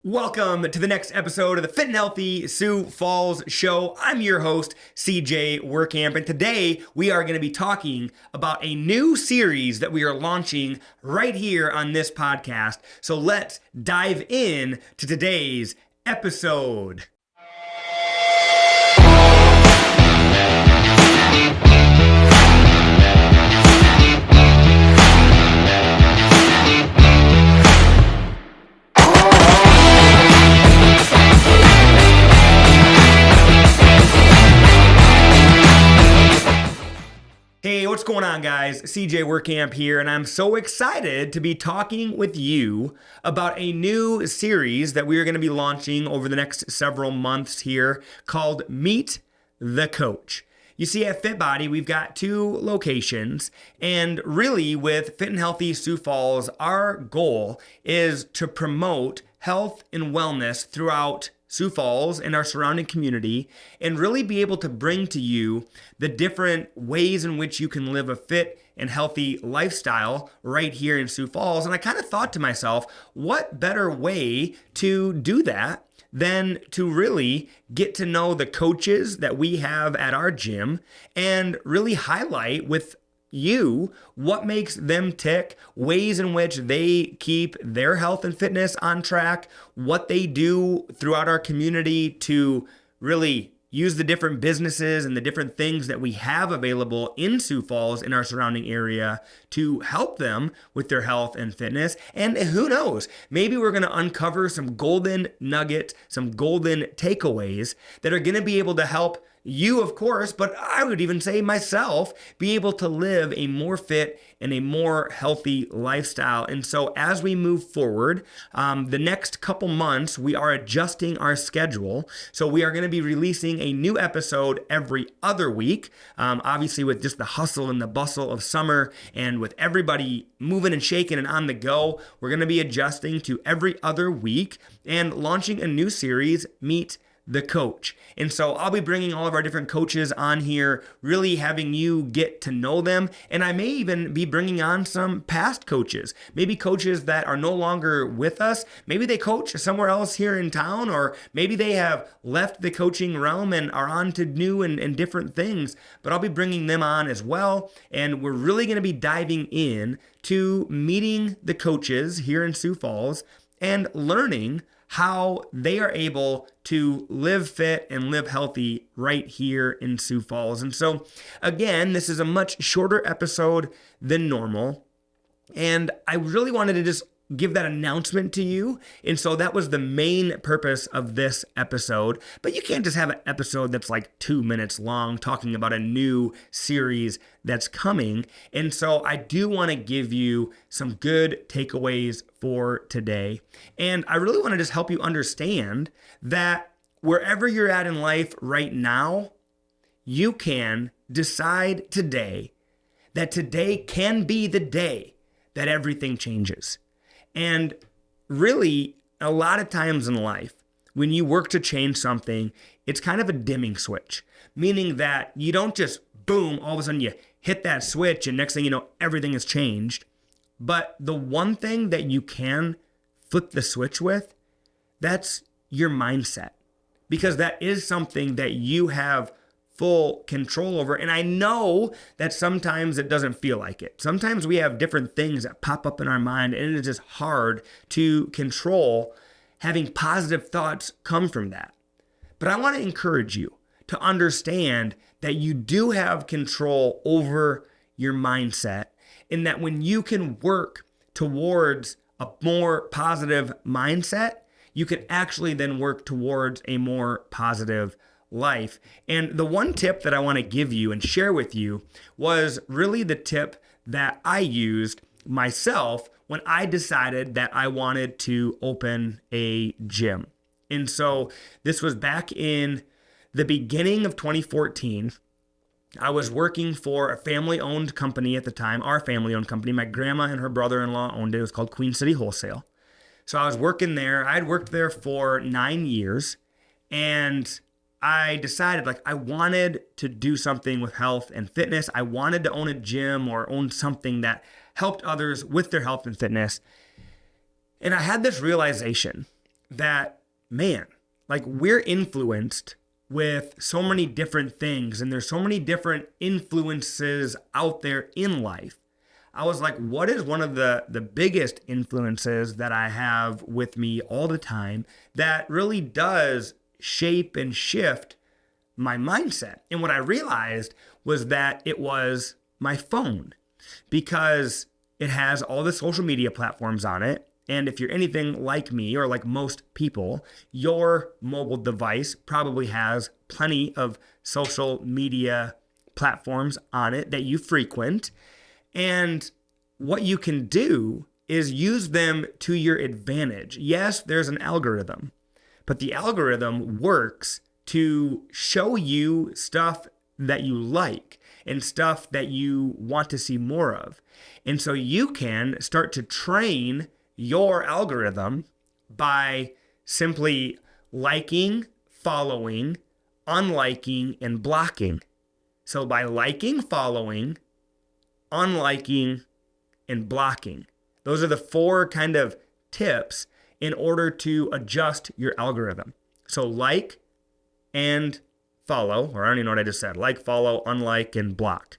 Welcome to the next episode of the Fit and Healthy Sioux Falls Show. I'm your host, CJ Workamp, and today we are going to be talking about a new series that we are launching right here on this podcast. So let's dive in to today's episode. Hey, what's going on, guys? CJ Workamp here, and I'm so excited to be talking with you about a new series that we are going to be launching over the next several months here called Meet the Coach. You see, at FitBody, we've got two locations, and really with Fit and Healthy Sioux Falls, our goal is to promote health and wellness throughout Sioux Falls and our surrounding community, and really be able to bring to you the different ways in which you can live a fit and healthy lifestyle right here in Sioux Falls. And I kind of thought to myself, what better way to do that than to really get to know the coaches that we have at our gym and really highlight with you what makes them tick, ways in which they keep their health and fitness on track, what they do throughout our community to really use the different businesses and the different things that we have available in Sioux Falls in our surrounding area to help them with their health and fitness. And who knows, maybe we're going to uncover some golden nuggets, some golden takeaways that are going to be able to help you, of course, but I would even say myself, be able to live a more fit and a more healthy lifestyle. And so as we move forward, the next couple months, we are adjusting our schedule. So we are going to be releasing a new episode every other week. Obviously, with just the hustle and the bustle of summer and with everybody moving and shaking and on the go, we're going to be adjusting to every other week and launching a new series, Meet the Coach. And so I'll be bringing all of our different coaches on here, really having you get to know them. And I may even be bringing on some past coaches, maybe coaches that are no longer with us. Maybe they coach somewhere else here in town, or maybe they have left the coaching realm and are on to new and different things. But I'll be bringing them on as well. And we're really going to be diving in to meeting the coaches here in Sioux Falls and learning how they are able to live fit and live healthy right here in Sioux Falls. And so, again, this is a much shorter episode than normal. And I really wanted to just give that announcement to you. And so that was the main purpose of this episode. But you can't just have an episode that's like 2 minutes long talking about a new series that's coming. And so I do want to give you some good takeaways for today. And I really want to just help you understand that wherever you're at in life right now, you can decide today that today can be the day that everything changes. And really, a lot of times in life, when you work to change something, it's kind of a dimming switch, meaning that you don't just boom, all of a sudden you hit that switch and next thing you know, everything has changed. But the one thing that you can flip the switch with, that's your mindset, because that is something that you have full control over. And I know that sometimes it doesn't feel like it. Sometimes we have different things that pop up in our mind, and it is just hard to control having positive thoughts come from that. But I want to encourage you to understand that you do have control over your mindset, and that when you can work towards a more positive mindset, you can actually then work towards a more positive life. And the one tip that I want to give you and share with you was really the tip that I used myself when I decided that I wanted to open a gym. And so this was back in the beginning of 2014. I was working for a family-owned company at the time, our family-owned company. My grandma and her brother-in-law owned it. It was called Queen City Wholesale. So I was working there. I had worked there for 9 years, and I decided I wanted to do something with health and fitness. I wanted to own a gym or own something that helped others with their health and fitness. And I had this realization that, man, like we're influenced with so many different things, and there's so many different influences out there in life. I was like, what is one of the biggest influences that I have with me all the time that really does shape and shift my mindset? And what I realized was that it was my phone, because it has all the social media platforms on it. And if you're anything like me or like most people, your mobile device probably has plenty of social media platforms on it that you frequent. And what you can do is use them to your advantage. Yes, there's an algorithm, but the algorithm works to show you stuff that you like and stuff that you want to see more of. And so you can start to train your algorithm by simply liking, following, unliking, and blocking. So by liking, following, unliking, and blocking. Those are the 4 kind of tips in order to adjust your algorithm. So like and follow, or I don't even know what I just said, like, follow, unlike, and block.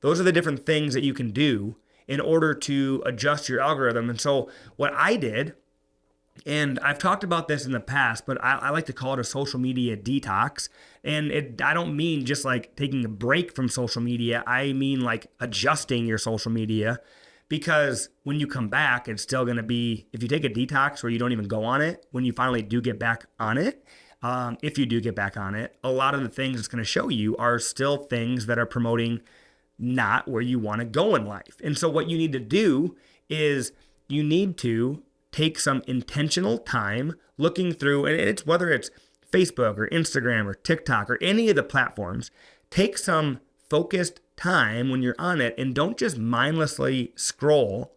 Those are the different things that you can do in order to adjust your algorithm. And so what I did, and I've talked about this in the past, but I like to call it a social media detox. And I don't mean just like taking a break from social media. I mean like adjusting your social media, because when you come back, it's still going to be, if you take a detox where you don't even go on it, when you finally do get back on it, if you do get back on it, a lot of the things it's going to show you are still things that are promoting not where you want to go in life. And so what you need to do is you need to take some intentional time looking through, and it's whether it's Facebook or Instagram or TikTok or any of the platforms, take some focused time when you're on it and don't just mindlessly scroll.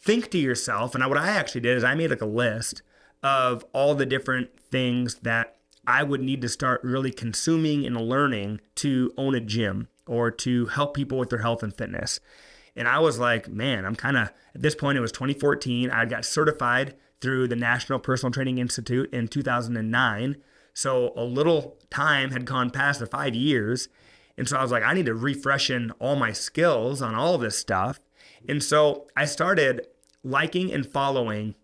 Think to yourself, and what I actually did is I made like a list of all the different things that I would need to start really consuming and learning to own a gym or to help people with their health and fitness. And I was like, man, I'm kind of, at this point, it was 2014. I got certified through the National Personal Training Institute in 2009. So a little time had gone past the 5 years. And so I was like, I need to refreshen all my skills on all of this stuff. And so I started liking and following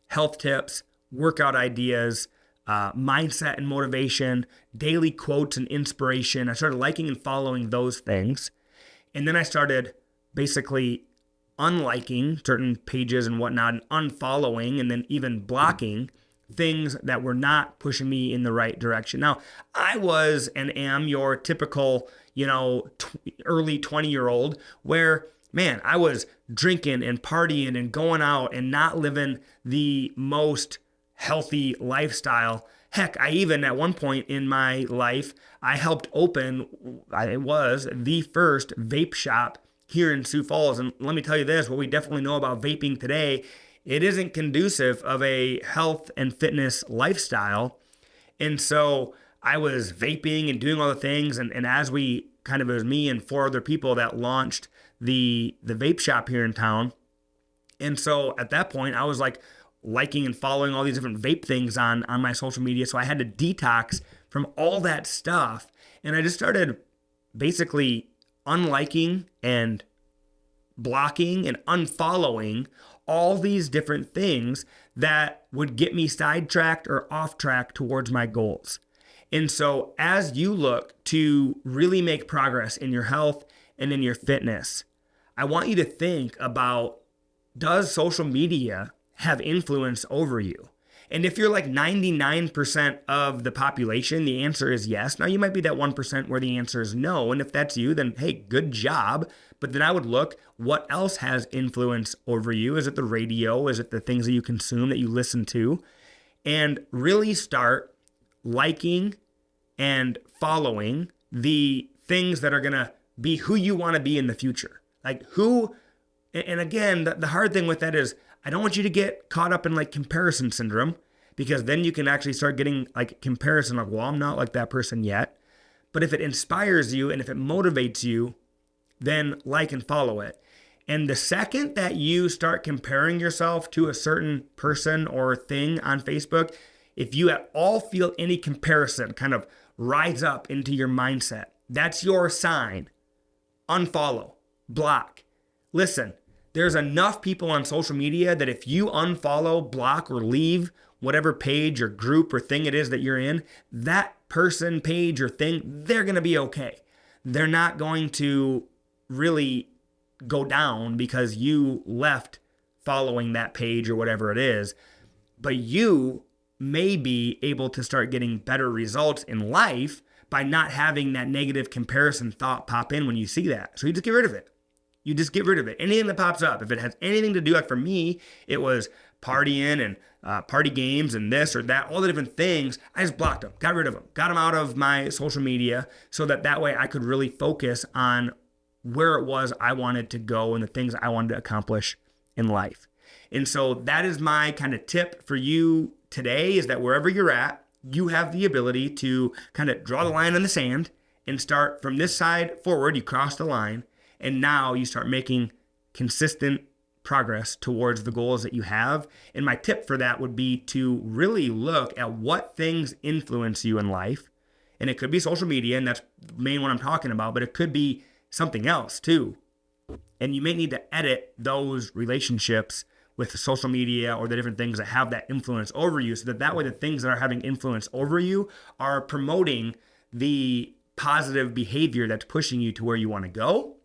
health tips, workout ideas, mindset and motivation, daily quotes and inspiration. I started liking and following those things. And then I started basically unliking certain pages and whatnot, and unfollowing, and then even blocking things that were not pushing me in the right direction. Now, I was and am your typical, early 20-year-old where, man, I was drinking and partying and going out and not living the most healthy lifestyle. Heck, I even at one point in my life, I helped open, it was the first vape shop here in Sioux Falls. And let me tell you this, what we definitely know about vaping today, it isn't conducive of a health and fitness lifestyle. And so I was vaping and doing all the things. And as it was me and 4 other people that launched the vape shop here in town. And so at that point, I was like liking and following all these different vape things on my social media. So I had to detox from all that stuff. And I just started basically unliking and blocking and unfollowing all these different things that would get me sidetracked or off track towards my goals. And so as you look to really make progress in your health and in your fitness, I want you to think about, does social media have influence over you? And if you're like 99% of the population, the answer is yes. Now, you might be that 1% where the answer is no. And if that's you, then hey, good job. But then I would look, what else has influence over you? Is it the radio? Is it the things that you consume, that you listen to? And really start liking and following the things that are going to be who you want to be in the future. Like who, and again, the hard thing with that is, I don't want you to get caught up in like comparison syndrome, because then you can actually start getting like comparison, like, well, I'm not like that person yet. But if it inspires you and if it motivates you, then like and follow it. And the second that you start comparing yourself to a certain person or thing on Facebook, if you at all feel any comparison kind of rise up into your mindset, that's your sign. Unfollow, block. Listen, there's enough people on social media that if you unfollow, block, or leave whatever page or group or thing it is that you're in, that person, page, or thing, they're going to be okay. They're not going to really go down because you left following that page or whatever it is. But you may be able to start getting better results in life by not having that negative comparison thought pop in when you see that. So you just get rid of it. You just get rid of it. Anything that pops up, if it has anything to do, like for me, it was partying and party games and this or that, all the different things, I just blocked them, got rid of them, got them out of my social media so that way I could really focus on where it was I wanted to go and the things I wanted to accomplish in life. And so that is my kind of tip for you today, is that wherever you're at, you have the ability to kind of draw the line in the sand and start from this side forward. You cross the line, and now you start making consistent progress towards the goals that you have. And my tip for that would be to really look at what things influence you in life. And it could be social media, and that's the main one I'm talking about, but it could be something else too. And you may need to edit those relationships with social media or the different things that have that influence over you, so that way the things that are having influence over you are promoting the positive behavior that's pushing you to where you want to go.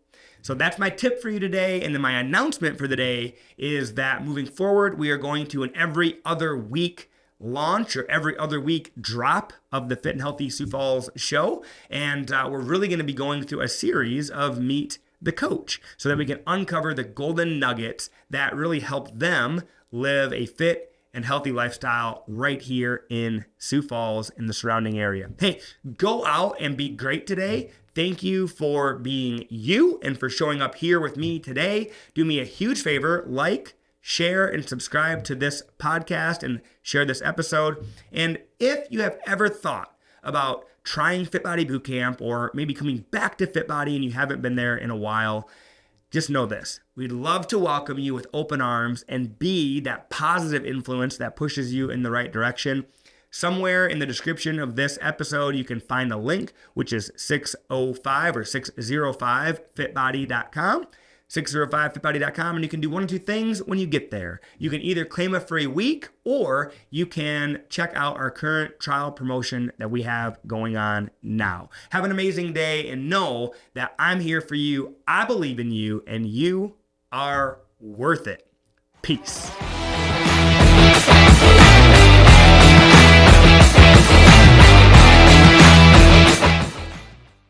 So that's my tip for you today. And then my announcement for the day is that moving forward, we are going to an every other week launch or every other week drop of the Fit and Healthy Sioux Falls show. And we're really going to be going through a series of Meet the Coach so that we can uncover the golden nuggets that really help them live a fit and healthy lifestyle right here in Sioux Falls and the surrounding area. Hey, go out and be great today. Thank you for being you and for showing up here with me today. Do me a huge favor, like, share, and subscribe to this podcast and share this episode. And if you have ever thought about trying Fit Body Bootcamp or maybe coming back to Fit Body and you haven't been there in a while, just know this. We'd love to welcome you with open arms and be that positive influence that pushes you in the right direction. Somewhere in the description of this episode, you can find a link, which is 605fitbody.com. 605fitbody.com, and you can do one of two things when you get there. You can either claim a free week, or you can check out our current trial promotion that we have going on now. Have an amazing day, and know that I'm here for you. I believe in you, and you are worth it. Peace.